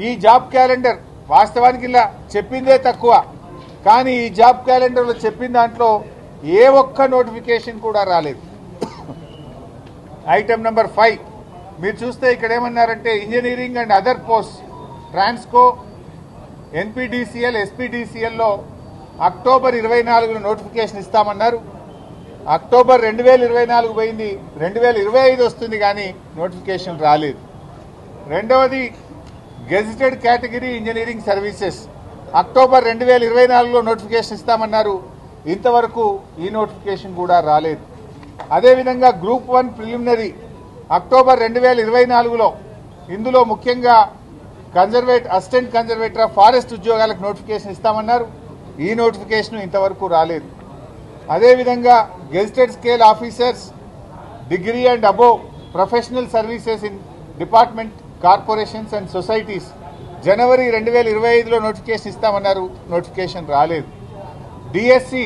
ఈ job calendar వాస్తవానికి ఇలా చెప్పిందే తక్కువ, కానీ ఈ జాబ్ క్యాలెండర్లో చెప్పిన దాంట్లో ఏ ఒక్క నోటిఫికేషన్ కూడా రాలేదు. ఐటమ్ నెంబర్ 5 మీరు చూస్తే ఇక్కడ ఏమన్నారంటే engineering and other post Transco NPDCL ఎస్పీడీసీఎల్లో అక్టోబర్ 24న నోటిఫికేషన్ ఇస్తామన్నారు. అక్టోబర్ 2024 పోయింది, 2025 వస్తుంది, కానీ నోటిఫికేషన్ రాలేదు. రెండవది gazetted category engineering services October 2024లో నోటిఫికేషన్ ఇస్తామన్నారు. ఇంతవరకు ఈ నోటిఫికేషన్ కూడా రాలేదు. అదేవిధంగా గ్రూప్ 1 ప్రిలిమినరీ అక్టోబర్ 2024లో ఇందులో ముఖ్యంగా అసిస్టెంట్ కన్జర్వేటర్ ఆఫ్ ఫారెస్ట్ ఉద్యోగాలకు నోటిఫికేషన్ ఇస్తామన్నారు. ఈ నోటిఫికేషన్ ఇంతవరకు రాలేదు. అదేవిధంగా gazetted scale officers degree and above professional services in department corporations and societies జనవరి 2025లో నోటిఫికేషన్ ఇస్తామన్నారు. నోటిఫికేషన్ రాలేదు. DSC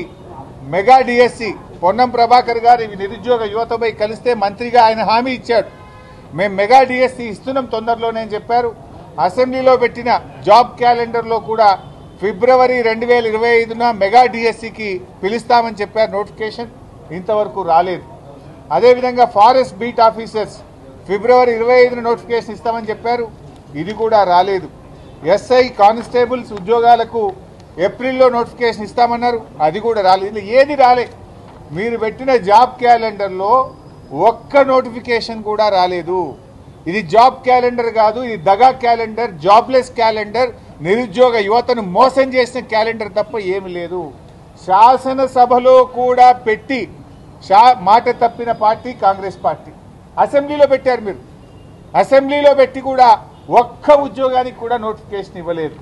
mega DSC Ponnam Prabhakar గారు నిరుద్యోగ యువతపై కలిస్తే మంత్రిగా ఆయన హామీ ఇచ్చాడు, మేము మెగా డిఎస్సి ఇస్తున్నాం తొందరలోనే అని చెప్పారు. అసెంబ్లీలో పెట్టిన జాబ్ క్యాలెండర్లో కూడా ఫిబ్రవరి 2025న మెగా డిఎస్సికి పిలుస్తామని చెప్పారు. నోటిఫికేషన్ ఇంతవరకు రాలేదు. అదేవిధంగా ఫారెస్ట్ బీట్ ఆఫీసర్స్ ఫిబ్రవరి 25న నోటిఫికేషన్ ఇస్తామని చెప్పారు. ఇది కూడా రాలేదు. ఎస్ఐ కానిస్టేబుల్స్ ఉద్యోగాలకు ఏప్రిల్లో నోటిఫికేషన్ ఇస్తామన్నారు. అది కూడా రాలేదు. ఏది రాలే. మీరు పెట్టిన జాబ్ క్యాలెండర్లో ఒక్క నోటిఫికేషన్ కూడా రాలేదు. ఇది జాబ్ క్యాలెండర్ కాదు, ఇది దగా క్యాలెండర్, జాబ్లెస్ క్యాలెండర్, నిరుద్యోగ యువతను మోసం చేసిన క్యాలెండర్ తప్ప ఏమి లేదు. శాసనసభలో కూడా పెట్టి మాట తప్పిన పార్టీ కాంగ్రెస్ పార్టీ. అసెంబ్లీలో పెట్టారు మీరు, అసెంబ్లీలో పెట్టి కూడా ఒక్క ఉద్యోగానికి కూడా నోటిఫికేషన్ ఇవ్వలేదు.